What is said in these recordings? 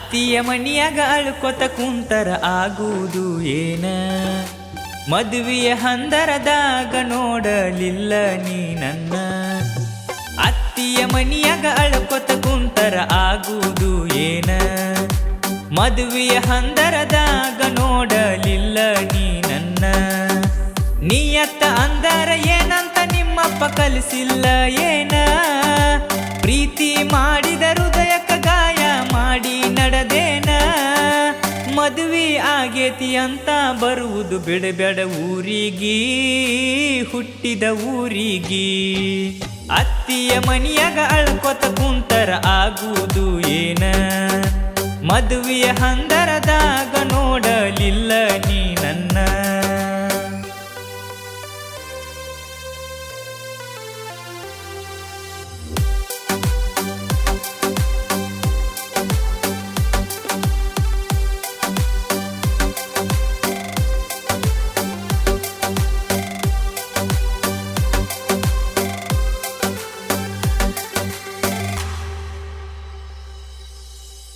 ಅತ್ತಿಯ ಮನಿಯಾಗ ಅಳ್ಕೊತ ಕುಂತರ ಆಗುವುದು ಏನ ಮದುವೆಯ ಹಂದರದಾಗ ನೋಡಲಿಲ್ಲ ನೀ ನನ್ನ ಅತ್ತಿಯ ಮನಿಯಾಗ ಅಳ್ಕೊತ ಕುಂತರ ಆಗುವುದು ಏನ ಮದುವೆಯ ಹಂದರದಾಗ ನೋಡಲಿಲ್ಲ ನೀ ನನ್ನ ನೀಯತ್ತ ಅಂದರ ಏನಂತ ನಿಮ್ಮಪ್ಪ ಕಲಿಸಿಲ್ಲ ಏನ ಪ್ರೀತಿ ಮಾಡಿದ ಹೃದಯಕ್ಕ ಗಾಯ ಮಾಡಿ ನಡೆದೇನ ಮದುವೆ ಆಗೇತಿ ಅಂತ ಬರುವುದು ಬಿಡಬೇಡ ಊರಿಗಿ ಹುಟ್ಟಿದ ಊರಿಗಿ ಅತ್ತಿಯ ಮನಿಯಾಗ ಅಳ್ಕೊತ ಕುಂತರ ಆಗುವುದು ಏನ ಮದುವೆಯ ಹಂದರದಾಗ ನೋಡಲಿಲ್ಲ ನೀ ನನ್ನ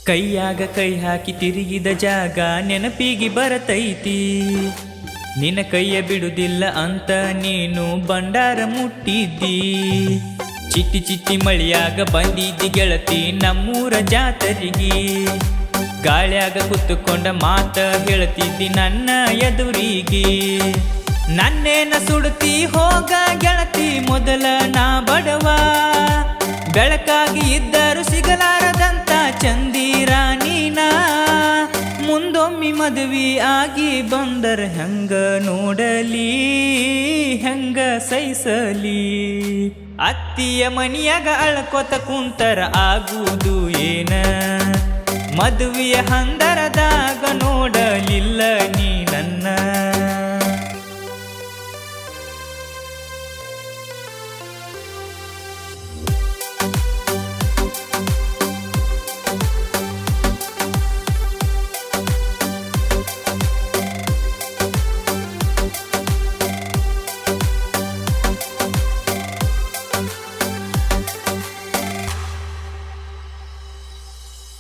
ಕೈಯಾಗ ಕೈ ಹಾಕಿ ತಿರುಗಿದ ಜಾಗ ನೆನಪಿಗೆ ಬರತೈತಿ ನಿನ್ನ ಕೈಯ ಬಿಡುದಿಲ್ಲ ಅಂತ ನೀನು ಬಂಡಾರ ಮುಟ್ಟಿದ್ದಿ ಚಿಟ್ಟಿ ಚಿಟ್ಟಿ ಮಳಿಯಾಗ ಬಂದಿದ್ದಿ ಗೆಳತಿ ನಮ್ಮೂರ ಜಾತರಿಗೆ ಗಾಳ್ಯಾಗ ಕುತ್ತುಕೊಂಡ ಮಾತ ಹೇಳ್ತಿದ್ದಿ ನನ್ನ ಎದುರಿಗೆ ನನ್ನೇನ ಸುಡುತ್ತಿ ಹೋಗ ಗೆಳತಿ ಮೊದಲ ನಾ ಬಡವ ಬೆಳಕಾಗಿ ಇದ್ದರು ಸಿಗಲಾರದಂತ ಚಂದಿರ ನೀನಾ ಮುಂದೊಮ್ಮೆ ಮದುವೆ ಆಗಿ ಬಂದರ ಹೆಂಗ ನೋಡಲಿ ಹೆಂಗ ಸಹಿಸಲಿ ಅತ್ತಿಯ ಮನಿಯಾಗ ಅಳ್ಕೊತ ಕುಂತರ ಆಗುವುದು ಏನ ಮದುವೆಯ ಹಂದರದಾಗ ನೋಡಲಿಲ್ಲ ನೀ ನನ್ನ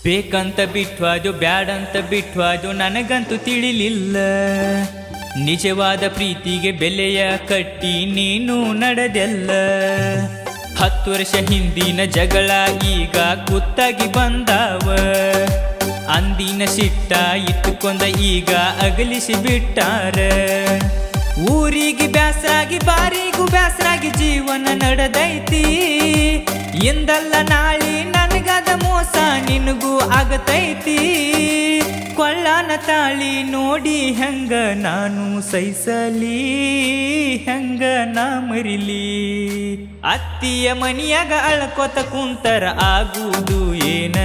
ಬೇಕಂತ ಬಿಟ್ವಾಜು ಬ್ಯಾಡಂತ ಬಿಟ್ವಾಜು ನನಗಂತೂ ತಿಳಿಲಿಲ್ಲ ನಿಜವಾದ ಪ್ರೀತಿಗೆ ಬೆಲೆಯ ಕಟ್ಟಿ ನೀನು ನಡೆದೆಲ್ಲ 10 ವರ್ಷ ಹಿಂದಿನ ಜಗಳ ಈಗ ಕುತ್ತಾಗಿ ಬಂದಾವ ಅಂದಿನ ಸಿಟ್ಟ ಇಟ್ಟುಕೊಂಡ ಈಗ ಅಗಲಿಸಿ ಬಿಟ್ಟಾರ ಊರಿಗೆ ಬ್ಯಾಸರಾಗಿ ಬಾರಿಗೂ ಬ್ಯಾಸರಾಗಿ ಜೀವನ ನಡೆದೈತಿ ಎಂದಲ್ಲ ನಾಳಿ ನನಗಾದ ಮೋಸ ನಿನಗೂ ಆಗತೈತಿ ಕೊಳ್ಳಾನ ತಾಳಿ ನೋಡಿ ಹೆಂಗ ನಾನು ಸಹಿಸಲಿ ಹೆಂಗ ನಾ ಮರಿಲಿ ಅತ್ತಿಯ ಮನಿಯಾಗ ಅಳ್ಕೊತ ಕುಂತರ ಆಗುವುದು ಏನ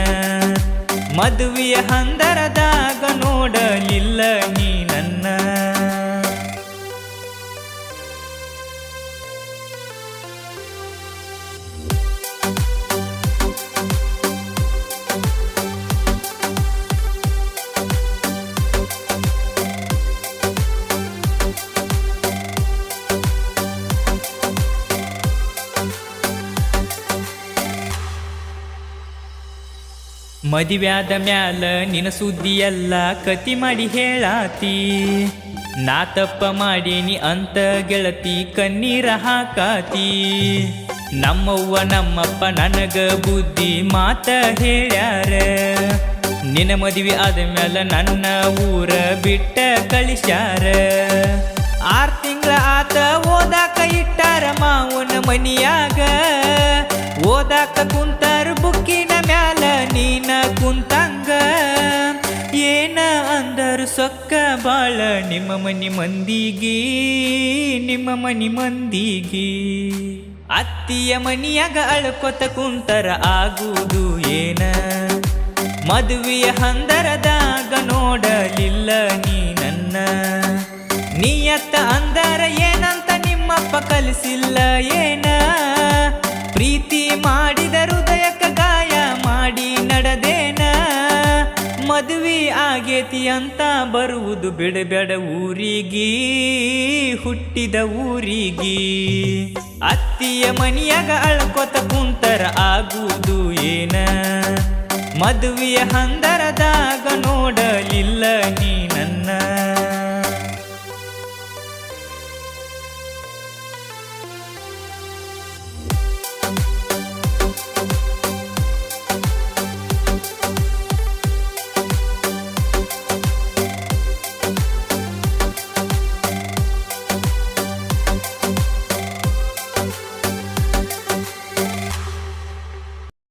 ಮದುವೆಯ ಹಂದರದಾಗ ನೋಡಲಿಲ್ಲ ನೀ ನನ್ನ ಮದುವ್ಯಾದ ಮ್ಯಾಲ ನಿನ್ನ ಸುದ್ದಿಯೆಲ್ಲ ಕತಿ ಮಾಡಿ ಹೇಳಾತಿ ನಾ ತಪ್ಪ ಮಾಡೀನಿ ಅಂತ ಗೆಳತಿ ಕಣ್ಣೀರ ಹಾಕಾತಿ ನಮ್ಮವ್ವ ನಮ್ಮಪ್ಪ ನನಗ ಬುದ್ಧಿ ಮಾತ ಹೇಳ್ಯಾರ ನಿನ್ನ ಮದುವೆ ಆದ ಮ್ಯಾಲ ನನ್ನ ಊರ ಬಿಟ್ಟ ಕಳಿಸ್ಯಾರ 6 ತಿಂಗಳ ಆತ ಓದಾಕ ಇಟ್ಟಾರ ಮಾವನ ಮನಿಯಾಗ ಓದಾಕ ಕುಂತಾರ ಬುಕ್ಕಿನ ಮ್ಯಾಲ ನೀನ ಕುಂತಂಗ ಏನ ಅಂದರು ಸೊಕ್ಕ ಬಾಳ ನಿಮ್ಮ ಮನಿ ಮಂದಿಗಿ ನಿಮ್ಮ ಮನಿ ಮಂದಿಗಿ ಅತ್ತಿಯ ಮನಿಯಾಗ ಅಳ್ಕೊತ ಕುಂತರ ಆಗುವುದು ಏನ ಮದುವೆಯ ಹಂದರದಾಗ ನೋಡಲಿಲ್ಲ ನೀ ನನ್ನ ನೀಯತ್ತ ಅಂದರ ಏನಂತ ನಿಮ್ಮಪ್ಪ ಕಲಿಸಿಲ್ಲ ಏನ ಪ್ರೀತಿ ಮಾಡಿದ ಹೃದಯಕ್ಕ ಗಾಯ ಮಾಡಿ ನಡೆದೇನ ಮದುವೆ ಆಗೇತಿ ಅಂತ ಬರುವುದು ಬಿಡಬೇಡ ಊರಿಗಿ ಹುಟ್ಟಿದ ಊರಿಗಿ ಅತ್ತಿಯ ಮನಿಯಾಗ ಅಳ್ಕೊತ ಕುಂತರ ಆಗುವುದು ಏನ ಮದುವೆಯ ಹಂದರದಾಗ ನೋಡಲಿಲ್ಲ ನೀ